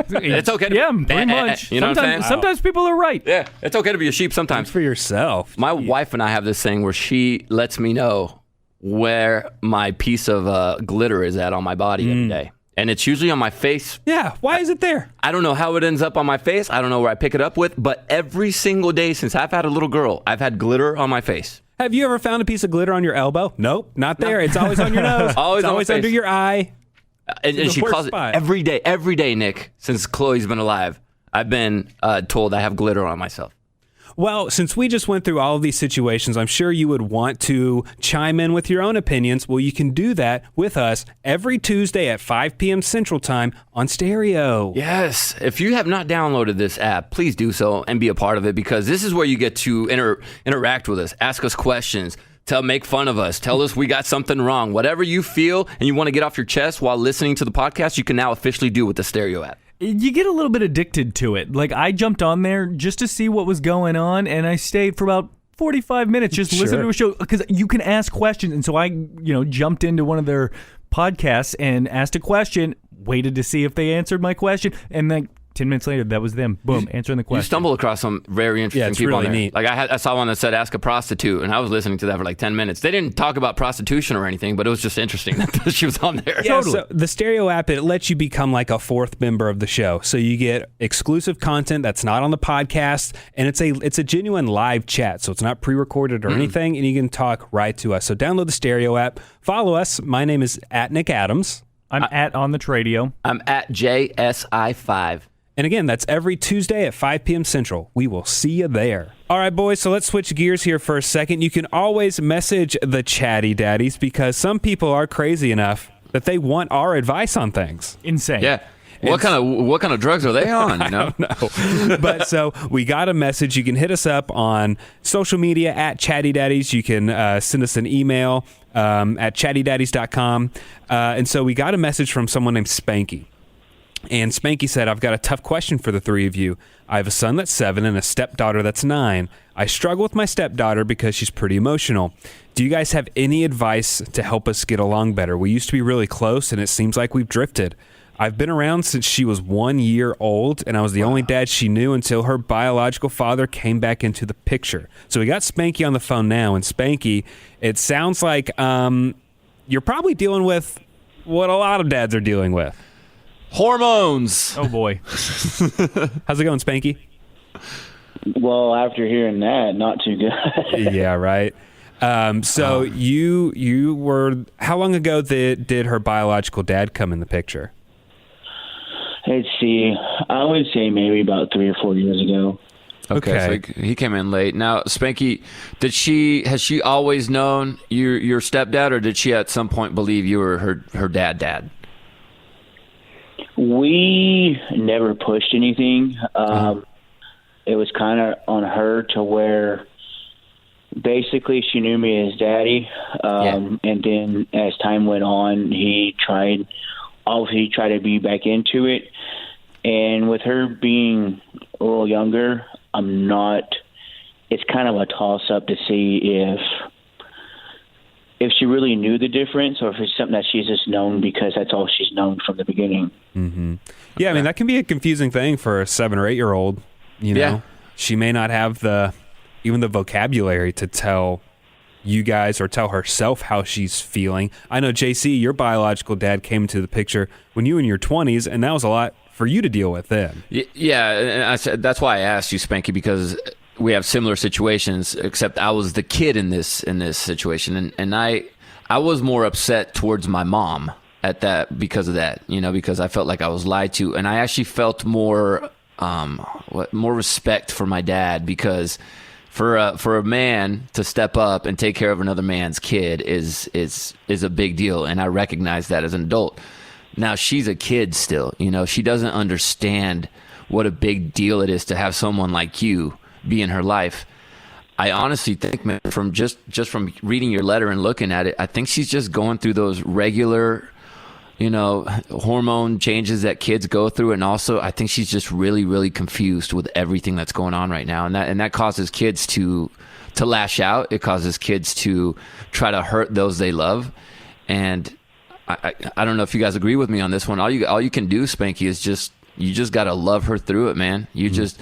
Speaker 6: it's okay to
Speaker 5: yeah, pretty much.
Speaker 6: You know what I'm saying?
Speaker 5: Sometimes people are right.
Speaker 6: Yeah, it's okay to be a sheep sometimes.
Speaker 7: It's for yourself.
Speaker 6: My wife and I have this thing where she lets me know where my piece of glitter is at on my body every day. And it's usually on my face.
Speaker 7: Yeah, why is it there?
Speaker 6: I don't know how it ends up on my face. I don't know where I pick it up with. But every single day since I've had a little girl, I've had glitter on my face.
Speaker 7: Have you ever found a piece of glitter on your elbow? Nope, not there. It's always on your nose.
Speaker 6: Always
Speaker 7: it's
Speaker 6: on my
Speaker 7: always
Speaker 6: face.
Speaker 7: under your eye.
Speaker 6: And she
Speaker 7: worst
Speaker 6: calls
Speaker 7: spot.
Speaker 6: it every day, Nick, since Chloe's been alive. I've been told I have glitter on myself.
Speaker 7: Well, since we just went through all of these situations, I'm sure you would want to chime in with your own opinions. Well, you can do that with us every Tuesday at 5 p.m. Central Time on Stereo.
Speaker 6: Yes. If you have not downloaded this app, please do so and be a part of it, because this is where you get to interact with us, ask us questions, make fun of us, tell us we got something wrong. Whatever you feel and you want to get off your chest while listening to the podcast, you can now officially do with the Stereo app.
Speaker 5: You get a little bit addicted to it. Like, I jumped on there just to see what was going on, and I stayed for about 45 minutes just listening to a show, because you can ask questions. And so I, jumped into one of their podcasts and asked a question, waited to see if they answered my question, and then 10 minutes later, that was them. Boom, answering the question.
Speaker 6: You stumble across some very interesting
Speaker 7: it's
Speaker 6: people
Speaker 7: really
Speaker 6: on there.
Speaker 7: neat.
Speaker 6: Like I saw one that said "ask a prostitute," and I was listening to that for like 10 minutes. They didn't talk about prostitution or anything, but it was just interesting that she was on there.
Speaker 7: Yeah, so the Stereo app, it lets you become like a fourth member of the show. So you get exclusive content that's not on the podcast, and it's a genuine live chat. So it's not pre-recorded or anything, and you can talk right to us. So download the Stereo app. Follow us. My name is @NickAdams.
Speaker 5: I'm at On The Tradio.
Speaker 6: I'm at JSI5.
Speaker 7: And again, that's every Tuesday at 5 p.m. Central. We will see you there. All right, boys, so let's switch gears here for a second. You can always message the Chatty Daddies, because some people are crazy enough that they want our advice on things.
Speaker 5: Insane.
Speaker 6: Yeah. What kind of drugs are they on? You know?
Speaker 7: No. But so we got a message. You can hit us up on social media at Chatty Daddies. You can send us an email at chattydaddies.com. And so we got a message from someone named Spanky. And Spanky said, I've got a tough question for the three of you. I have a son that's 7 and a stepdaughter that's 9. I struggle with my stepdaughter because she's pretty emotional. Do you guys have any advice to help us get along better? We used to be really close, and it seems like we've drifted. I've been around since she was 1 year old, and I was the only dad she knew until her biological father came back into the picture. So we got Spanky on the phone now, and Spanky, it sounds like you're probably dealing with what a lot of dads are dealing with.
Speaker 6: Hormones.
Speaker 5: Oh, boy.
Speaker 7: How's it going, Spanky?
Speaker 8: Well, after hearing that, not too good.
Speaker 7: Yeah, right. So you were, how long ago did her biological dad come in the picture?
Speaker 8: Let's see. I would say maybe about 3 or 4 years ago.
Speaker 6: Okay. So he came in late. Now, Spanky, has she always known your stepdad, or did she at some point believe you were her dad?
Speaker 8: We never pushed anything. It was kind of on her to where basically she knew me as daddy. And then as time went on, he tried to be back into it. And with her being a little younger, it's kind of a toss up to see if she really knew the difference, or if it's something that she's just known because that's all she's known from the beginning.
Speaker 7: Mm-hmm. Yeah, I mean, that can be a confusing thing for a 7 or 8 year old. You know,
Speaker 6: Yeah.
Speaker 7: She may not have even the vocabulary to tell you guys or tell herself how she's feeling. I know, JC, your biological dad came into the picture when you were in your 20s, and that was a lot for you to deal with then.
Speaker 6: Yeah, and I said that's why I asked you, Spanky, because we have similar situations, except I was the kid in this situation, and I was more upset towards my mom at that because of that, because I felt like I was lied to, and I actually felt more respect for my dad, because for a man to step up and take care of another man's kid is a big deal, and I recognize that as an adult. Now she's a kid still, she doesn't understand what a big deal it is to have someone like you be in her life. I honestly think, man, from just from reading your letter and looking at it, I think she's just going through those regular, hormone changes that kids go through. And also I think she's just really, really confused with everything that's going on right now. And that causes kids to lash out. It causes kids to try to hurt those they love. And I don't know if you guys agree with me on this one. All you can do, Spanky, is you just got to love her through it, man. You just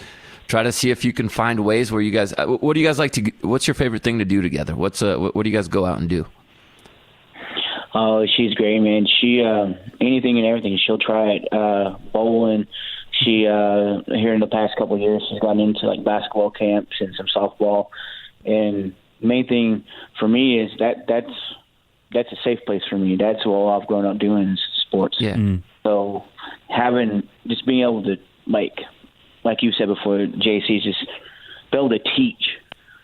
Speaker 6: try to see if you can find ways where you guys, what do you guys like to, what's your favorite thing to do together? What do you guys go out and do?
Speaker 8: Oh, she's great, man. She, anything and everything, she'll try it. Bowling. She, here in the past couple of years, she's gotten into like basketball camps and some softball. And the main thing for me is that's a safe place for me. That's what I've grown up doing is sports.
Speaker 6: Yeah.
Speaker 8: So just being able to, like you said before, JC, just be able to teach.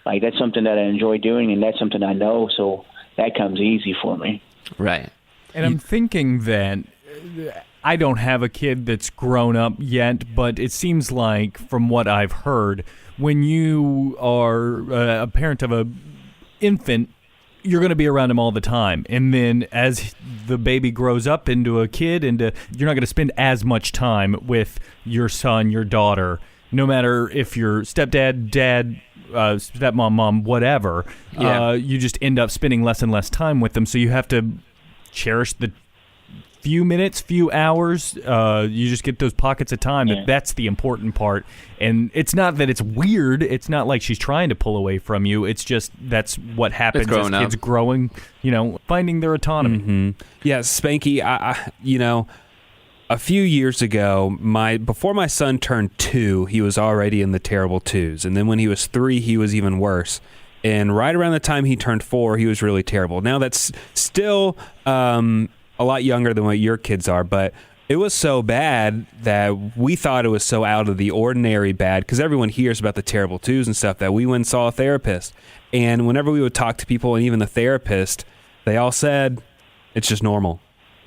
Speaker 8: Like, that's something that I enjoy doing, and that's something I know, so that comes easy for me.
Speaker 6: Right.
Speaker 5: And I'm thinking that I don't have a kid that's grown up yet, but it seems like, from what I've heard, when you are a parent of an infant, you're going to be around him all the time. And then as the baby grows up into a kid, you're not going to spend as much time with your son, your daughter, no matter if you're stepdad, dad, stepmom, mom, whatever.
Speaker 6: Yeah.
Speaker 5: You just end up spending less and less time with them. So you have to cherish the few minutes, few hours. You just get those pockets of time. That's the important part. And it's not that it's weird. It's not like she's trying to pull away from you. It's just that's what happens as kids growing, finding their autonomy.
Speaker 7: Mm-hmm. Yeah, Spanky, I a few years ago, before my son turned 2, he was already in the terrible 2s. And then when he was 3, he was even worse. And right around the time he turned 4, he was really terrible. Now that's still a lot younger than what your kids are, but it was so bad that we thought it was so out of the ordinary bad, because everyone hears about the terrible 2s and stuff, that we went and saw a therapist. And whenever we would talk to people, and even the therapist, they all said it's just normal.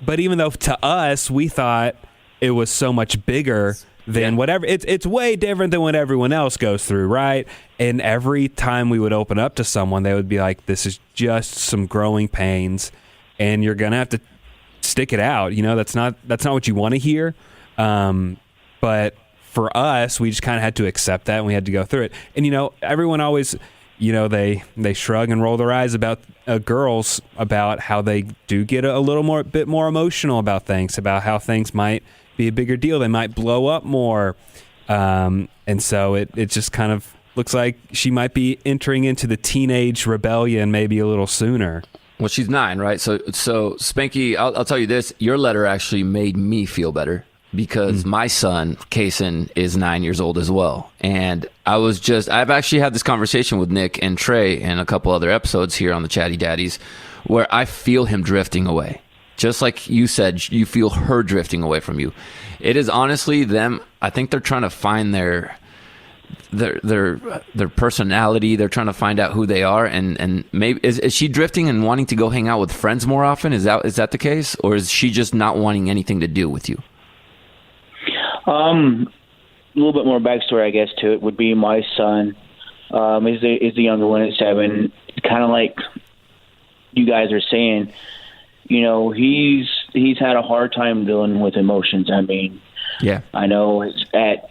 Speaker 7: But even though to us, we thought it was so much bigger than whatever, it's way different than what everyone else goes through, right? And every time we would open up to someone, they would be like, this is just some growing pains, and you're gonna have to stick it out. That's not what you want to hear. But for us, we just kind of had to accept that, and we had to go through it. And everyone always, they shrug and roll their eyes about girls, about how they do get a bit more emotional about things, about how things might be a bigger deal, they might blow up more, and so it just kind of looks like she might be entering into the teenage rebellion maybe a little sooner.
Speaker 6: Well, she's 9, right? So Spanky, I'll tell you this. Your letter actually made me feel better, because my son, Kason, is 9 years old as well. And I've actually had this conversation with Nick and Trey and a couple other episodes here on the Chatty Daddies, where I feel him drifting away. Just like you said, you feel her drifting away from you. It is honestly them. I think they're trying to find their personality. They're trying to find out who they are, and maybe is she drifting and wanting to go hang out with friends more often? Is that the case, or is she just not wanting anything to do with you?
Speaker 8: A little bit more backstory, I guess, to it would be my son is the younger one at 7. Kind of like you guys are saying, he's had a hard time dealing with emotions. I mean,
Speaker 6: yeah, I
Speaker 8: know at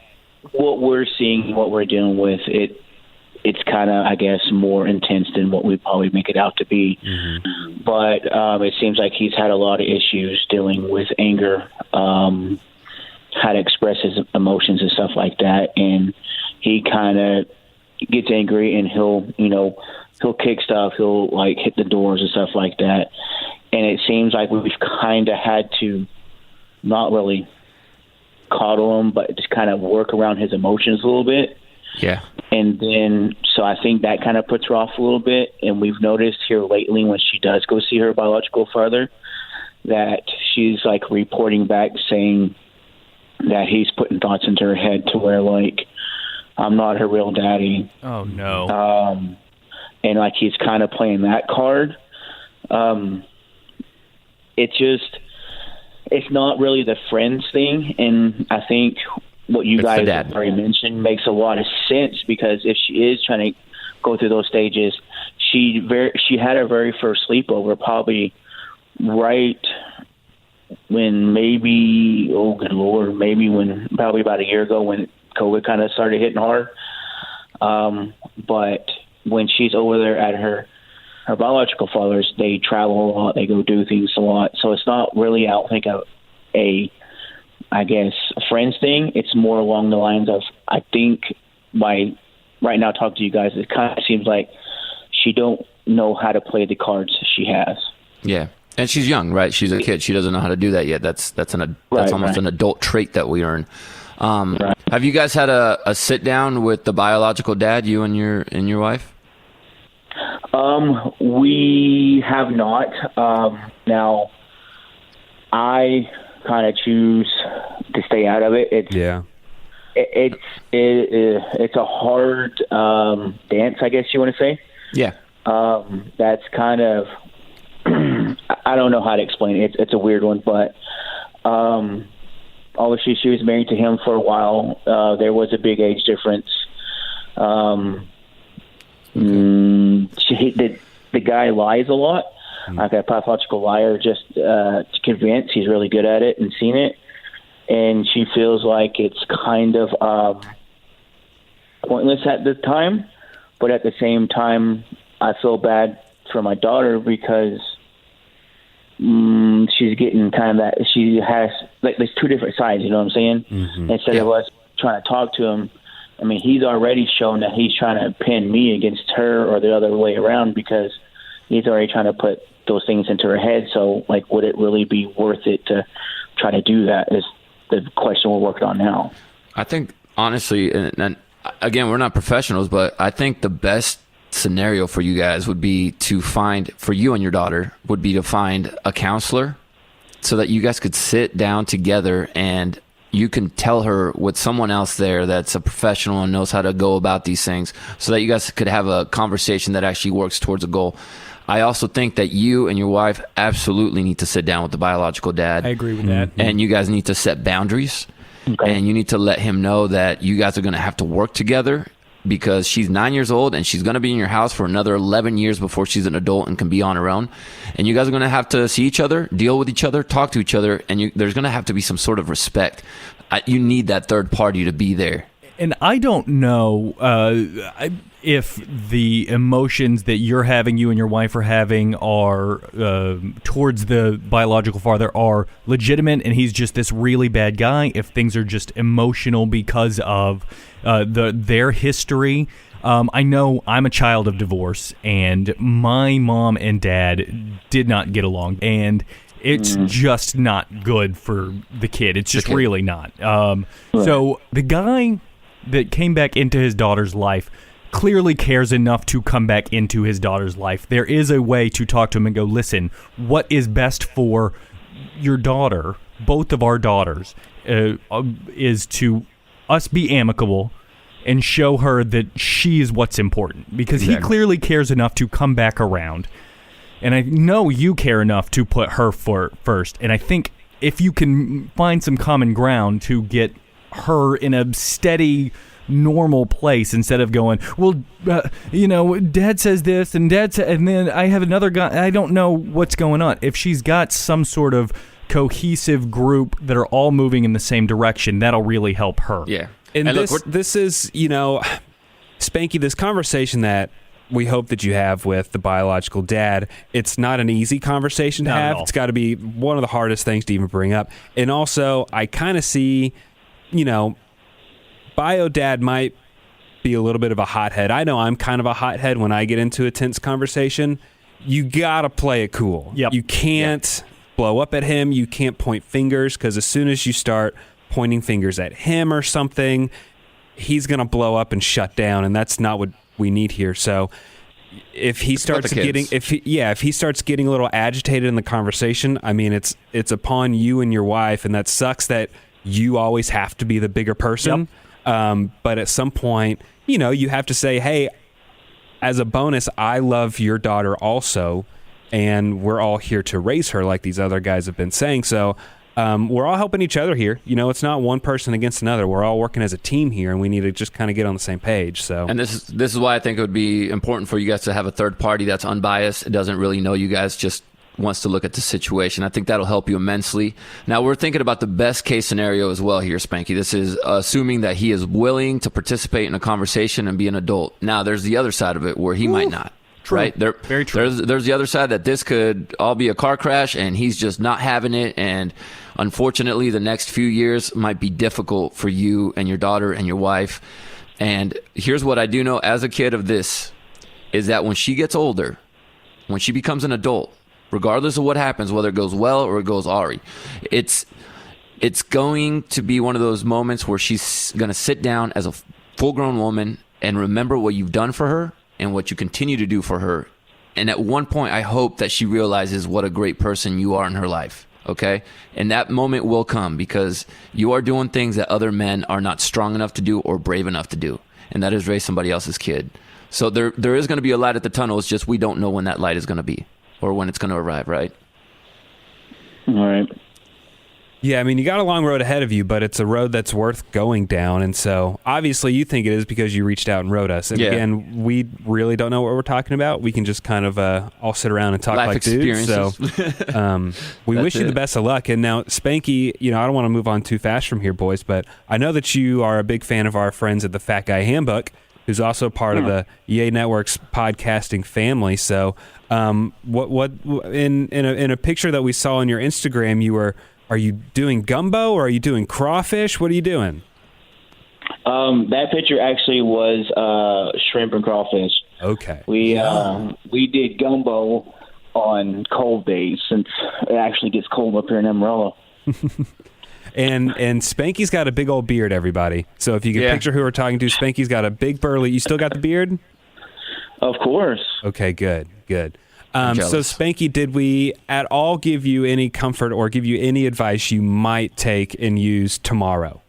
Speaker 8: what we're seeing, what we're dealing with, it's kind of, I guess, more intense than what we probably make it out to be. Mm-hmm. But it seems like he's had a lot of issues dealing with anger, how to express his emotions and stuff like that. And he kind of gets angry, and he'll kick stuff. He'll hit the doors and stuff like that. And it seems like we've kind of had to not really coddle him, but just kind of work around his emotions a little bit.
Speaker 6: Yeah.
Speaker 8: And then, so I think that kind of puts her off a little bit. And we've noticed here lately, when she does go see her biological father, that she's reporting back saying that he's putting thoughts into her head to where I'm not her real daddy.
Speaker 5: Oh no.
Speaker 8: And he's kind of playing that card. It's not really the friends thing. And I think what you
Speaker 6: It's the
Speaker 8: guys
Speaker 6: dad.
Speaker 8: have already mentioned makes a lot of sense, because if she is trying to go through those stages, she had her very first sleepover probably right when maybe, oh good Lord, probably about a year ago when COVID kind of started hitting hard. But when she's over there at her biological father's, they travel a lot, they go do things a lot. So it's not really, I don't think, a friends thing. It's more along the lines of, I think by right now talking to you guys, it kind of seems like she don't know how to play the cards she has.
Speaker 6: Yeah. And she's young, right? She's a kid. She doesn't know how to do that yet. That's almost an adult trait that we earn. Have you guys had a sit down with the biological dad, you and your wife?
Speaker 8: We have not. Now, I kind of choose to stay out of it. It's a hard dance, I guess you want to say.
Speaker 6: Yeah.
Speaker 8: That's kind of, I don't know how to explain it. It's a weird one, but obviously she was married to him for a while. There was a big age difference. The guy lies a lot, like a pathological liar, just to convince. He's really good at it and seen it. And she feels like it's kind of pointless at the time. But at the same time, I feel bad for my daughter because she's getting kind of that. She has, like, there's two different sides, you know what I'm saying? Mm-hmm. Instead of us trying to talk to him, I mean, he's already shown that he's trying to pin me against her or the other way around, because he's already trying to put those things into her head. So, like, would it really be worth it to try to do that is the question we're working on now.
Speaker 6: I think, honestly, and again, we're not professionals, but I think the best scenario for you guys would be to find, for you and your daughter, would be to find a counselor so that you guys could sit down together and you can tell her with someone else there that's a professional and knows how to go about these things, so that you guys could have a conversation that actually works towards a goal. I also think that you and your wife absolutely need to sit down with the biological dad.
Speaker 5: I agree with that.
Speaker 6: And you guys need to set boundaries. Okay. And you need to let him know that you guys are going to have to work together, because she's 9 years old and she's going to be in your house for another 11 years before she's an adult and can be on her own. And you guys are going to have to see each other, deal with each other, talk to each other, and there's going to have to be some sort of respect. You need that third party to be there.
Speaker 5: And I don't know if the emotions that you and your wife are having are towards the biological father are legitimate, and he's just this really bad guy. If things are just emotional because of their history. I know I'm a child of divorce, and my mom and dad did not get along, and it's just not good for the kid. It's just really not. So the guy that came back into his daughter's life clearly cares enough to come back into his daughter's life. There is a way to talk to him and go, listen, what is best for your daughter, both of our daughters, is to us be amicable and show her that she is what's important, because he clearly cares enough to come back around. And I know you care enough to put her first. And I think if you can find some common ground to get her in a steady, normal place, instead of going, well, dad says this and and then I have another guy, I don't know what's going on. If she's got some sort of cohesive group that are all moving in the same direction, that'll really help her.
Speaker 6: Yeah.
Speaker 7: And this is, Spanky, this conversation that we hope that you have with the biological dad, it's not an easy conversation to have. It's got to be one of the hardest things to even bring up. And also, I kind of see, bio dad might be a little bit of a hothead. I know I'm kind of a hothead when I get into a tense conversation. You got to play it cool.
Speaker 5: Yep.
Speaker 7: You can't blow up at him. You can't point fingers, because as soon as you start pointing fingers at him or something, he's going to blow up and shut down, and that's not what we need here. So if he starts getting if he starts getting a little agitated in the conversation, I mean, it's upon you and your wife, and that sucks that you always have to be the bigger person. Yep. But at some point, you have to say, hey, as a bonus, I love your daughter also, and we're all here to raise her, like these other guys have been saying. So we're all helping each other here. You know, it's not one person against another. We're all working as a team here, and we need to just kind of get on the same page. So,
Speaker 6: and this is why I think it would be important for you guys to have a third party that's unbiased. It doesn't really know you guys, just wants to look at the situation. I think that'll help you immensely. Now, we're thinking about the best case scenario as well here, Spanky. This is assuming that he is willing to participate in a conversation and be an adult. Now, there's the other side of it where he might not.
Speaker 5: True.
Speaker 6: Right?
Speaker 5: Very true.
Speaker 6: There's the other side that this could all be a car crash and he's just not having it. And unfortunately, the next few years might be difficult for you and your daughter and your wife. And here's what I do know as a kid of this is that when she gets older, when she becomes an adult, regardless of what happens, whether it goes well or it goes awry, it's going to be one of those moments where she's going to sit down as a full-grown woman and remember what you've done for her and what you continue to do for her. And at one point, I hope that she realizes what a great person you are in her life, okay? And that moment will come because you are doing things that other men are not strong enough to do or brave enough to do, and that is raise somebody else's kid. So there is going to be a light at the tunnel. It's just we don't know when that light is going to be or when it's going to arrive, right?
Speaker 8: All right.
Speaker 7: Yeah, I mean, you got a long road ahead of you, but it's a road that's worth going down. And so obviously you think it is because you reached out and wrote us. And again, we really don't know what we're talking about. We can just kind of all sit around and talk
Speaker 6: Life
Speaker 7: like dudes. So we wish you the best of luck. And now, Spanky, you know, I don't want to move on too fast from here, boys, but I know that you are a big fan of our friends at the Fat Guy Handbook, who's also part of the EA Network's podcasting family. So what in a picture that we saw on your Instagram, are you doing gumbo or are you doing crawfish? What are you doing?
Speaker 8: That picture actually was shrimp and crawfish.
Speaker 7: Okay.
Speaker 8: We did gumbo on cold days since it actually gets cold up here in Amarillo.
Speaker 7: And Spanky's got a big old beard, everybody. So if you can picture who we're talking to, Spanky's got a big burly. You still got the beard?
Speaker 8: Of course.
Speaker 7: Okay, good. So Spanky, did we at all give you any comfort or give you any advice you might take and use tomorrow?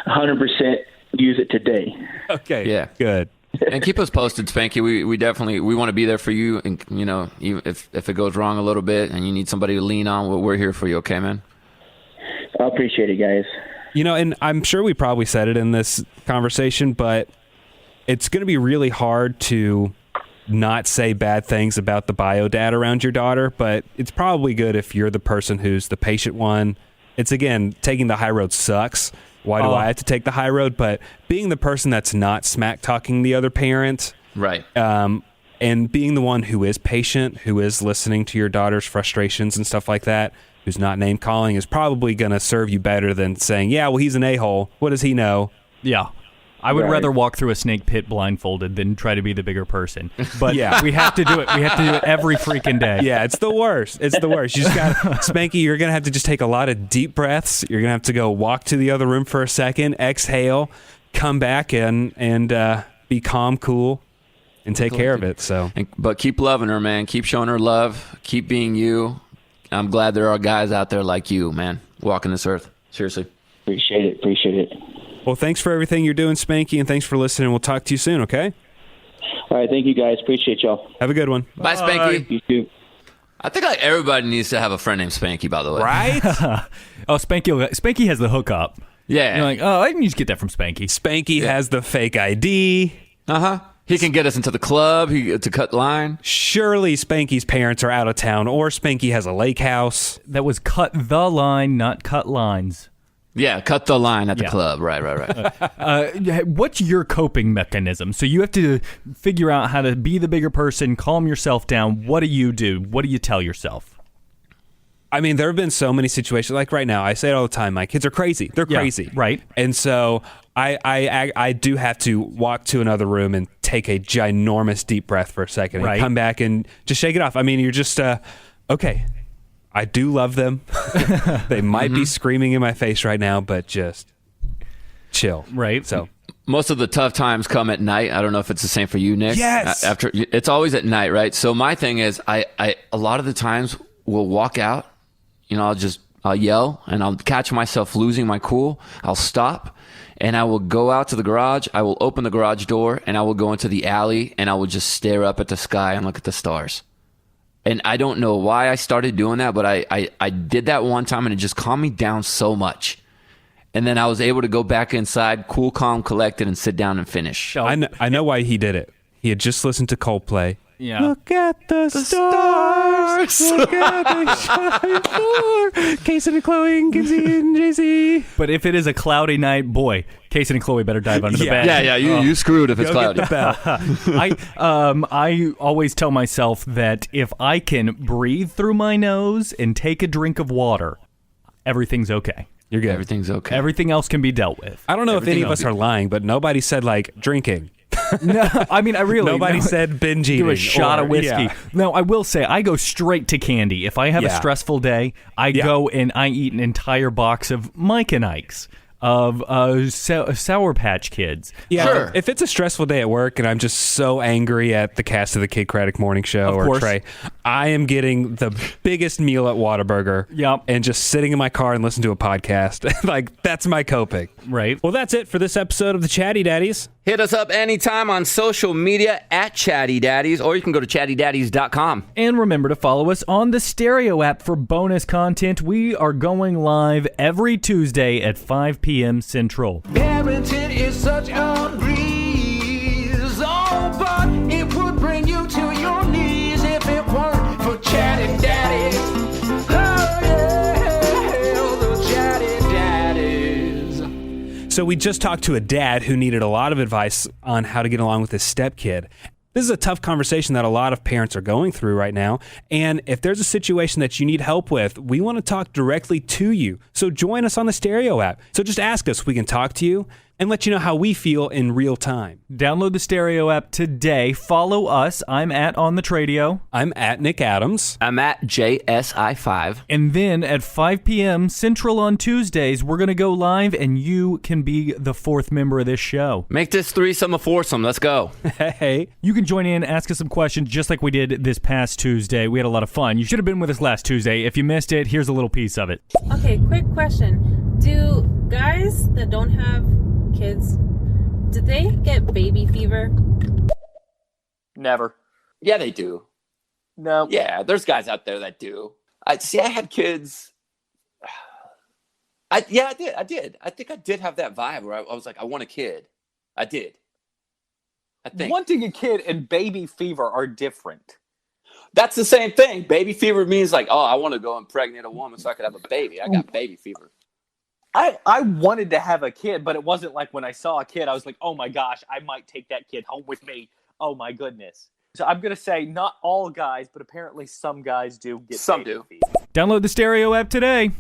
Speaker 8: 100% use it today.
Speaker 7: Okay.
Speaker 6: Yeah.
Speaker 7: Good.
Speaker 6: And keep us posted, Spanky. We definitely want to be there for you. And you know, even if it goes wrong a little bit and you need somebody to lean on, we're here for you. Okay, man.
Speaker 8: I appreciate it, guys.
Speaker 7: You know, and I'm sure we probably said it in this conversation, but it's going to be really hard to not say bad things about the bio dad around your daughter, but it's probably good if you're the person who's the patient one. It's, again, taking the high road sucks. Why do I have to take the high road? But being the person that's not smack talking the other parent,
Speaker 6: right?
Speaker 7: And being the one who is patient, who is listening to your daughter's frustrations and stuff like that, who's not name calling, is probably going to serve you better than saying, yeah, well, he's an a-hole. What does he know?
Speaker 5: Yeah. I would rather walk through a snake pit blindfolded than try to be the bigger person. But we have to do it. We have to do it every freaking day.
Speaker 7: Yeah, it's the worst. It's the worst. You just got Spanky, you're going to have to just take a lot of deep breaths. You're going to have to go walk to the other room for a second, exhale, come back and be calm, cool, and take care of it. But
Speaker 6: keep loving her, man. Keep showing her love. Keep being you. I'm glad there are guys out there like you, man, walking this earth. Seriously.
Speaker 8: Appreciate it.
Speaker 7: Well, thanks for everything you're doing, Spanky, and thanks for listening. We'll talk to you soon, okay?
Speaker 8: All right, thank you, guys. Appreciate y'all.
Speaker 7: Have a good one.
Speaker 6: Bye, Spanky.
Speaker 8: You too.
Speaker 6: I think like everybody needs to have a friend named Spanky, by the way.
Speaker 7: Right?
Speaker 5: Spanky has the hookup.
Speaker 6: Yeah.
Speaker 5: You're like, I can just get that from Spanky.
Speaker 7: Spanky has the fake ID.
Speaker 6: Uh-huh. He can get us into the club to cut line.
Speaker 7: Surely Spanky's parents are out of town, or Spanky has a lake house.
Speaker 5: That was cut the line, not cut lines.
Speaker 6: Yeah, cut the line at the club. Right.
Speaker 5: What's your coping mechanism? So you have to figure out how to be the bigger person, calm yourself down. What do you do? What do you tell yourself?
Speaker 7: I mean, there have been so many situations. Like right now, I say it all the time. My kids are crazy. They're crazy.
Speaker 5: Right.
Speaker 7: And so I do have to walk to another room and take a ginormous deep breath for a second and come back and just shake it off. I mean, you're just, okay. I do love them. They might be screaming in my face right now, but just chill.
Speaker 5: Right.
Speaker 7: So
Speaker 6: most of the tough times come at night. I don't know if it's the same for you, Nick.
Speaker 7: Yes.
Speaker 6: It's always at night, right? So my thing is, I a lot of the times will walk out. You know, I'll yell and I'll catch myself losing my cool. I'll stop and I will go out to the garage. I will open the garage door and I will go into the alley and I will just stare up at the sky and look at the stars. And I don't know why I started doing that, but I did that one time and it just calmed me down so much. And then I was able to go back inside, cool, calm, collected, and sit down and finish.
Speaker 7: I know why he did it. He had just listened to Coldplay.
Speaker 5: Yeah.
Speaker 7: Look at the stars. Look at the shining floor. Kason and Chloe and Kinsey and JC.
Speaker 5: But if it is a cloudy night, boy, Kason and Chloe better dive under the bed.
Speaker 6: Yeah, you screwed if it's cloudy.
Speaker 5: I always tell myself that if I can breathe through my nose and take a drink of water, everything's okay.
Speaker 7: You're good.
Speaker 6: Everything's okay.
Speaker 5: Everything else can be dealt with.
Speaker 7: I don't know if any of us are lying, but nobody said like drinking.
Speaker 5: No, I mean,
Speaker 7: Nobody said binge eating.
Speaker 5: Do a shot of whiskey.
Speaker 7: Yeah.
Speaker 5: No, I will say I go straight to candy. If I have a stressful day, I go and I eat an entire box of Mike and Ike's, of Sour Patch Kids.
Speaker 7: Yeah,
Speaker 6: sure.
Speaker 7: If it's a stressful day at work and I'm just so angry at the cast of the Kid Craddock Morning Show or Trey, I am getting the biggest meal at Whataburger.
Speaker 5: Yep.
Speaker 7: And just sitting in my car and listening to a podcast. Like, that's my coping.
Speaker 5: Right.
Speaker 7: Well, that's it for this episode of the Chatty Daddies.
Speaker 6: Hit us up anytime on social media at Chatty Daddies, or you can go to chattydaddies.com.
Speaker 5: And remember to follow us on the Stereo app for bonus content. We are going live every Tuesday at 5 p.m. Central.
Speaker 4: Parenting is such a breeze, oh, but it would bring you to your knees if it weren't for Chatty Daddies. Oh, yeah, the Chatty Daddies.
Speaker 7: So we just talked to a dad who needed a lot of advice on how to get along with his stepkid. This is a tough conversation that a lot of parents are going through right now. And if there's a situation that you need help with, we want to talk directly to you. So join us on the Stereo app. So just ask us. We can talk to you and let you know how we feel in real time.
Speaker 5: Download the Stereo app today. Follow us. I'm at On the Tradio.
Speaker 7: I'm at Nick Adams.
Speaker 6: I'm at JSI5.
Speaker 5: And then at 5 p.m. Central on Tuesdays, we're going to go live and you can be the fourth member of this show.
Speaker 6: Make this threesome a foursome. Let's go.
Speaker 7: Hey.
Speaker 5: You can join in, ask us some questions just like we did this past Tuesday. We had a lot of fun. You should have been with us last Tuesday. If you missed it, here's a little piece of it.
Speaker 9: Okay, quick question. Do guys that don't have kids, do they get baby fever?
Speaker 10: Never.
Speaker 6: Yeah, they do.
Speaker 10: No.
Speaker 6: Yeah, there's guys out there that do. I had kids. I did. I think I did have that vibe where I was like, I want a kid. I did. I think.
Speaker 10: Wanting a kid and baby fever are different.
Speaker 6: That's the same thing. Baby fever means like, oh, I want to go impregnate a woman so I could have a baby. I got baby fever.
Speaker 10: I wanted to have a kid, but it wasn't like when I saw a kid, I was like, oh my gosh, I might take that kid home with me. Oh my goodness. So I'm going to say not all guys, but apparently some guys do get
Speaker 6: Some
Speaker 10: baby
Speaker 6: do.
Speaker 10: fever.
Speaker 5: Download the Stereo app today.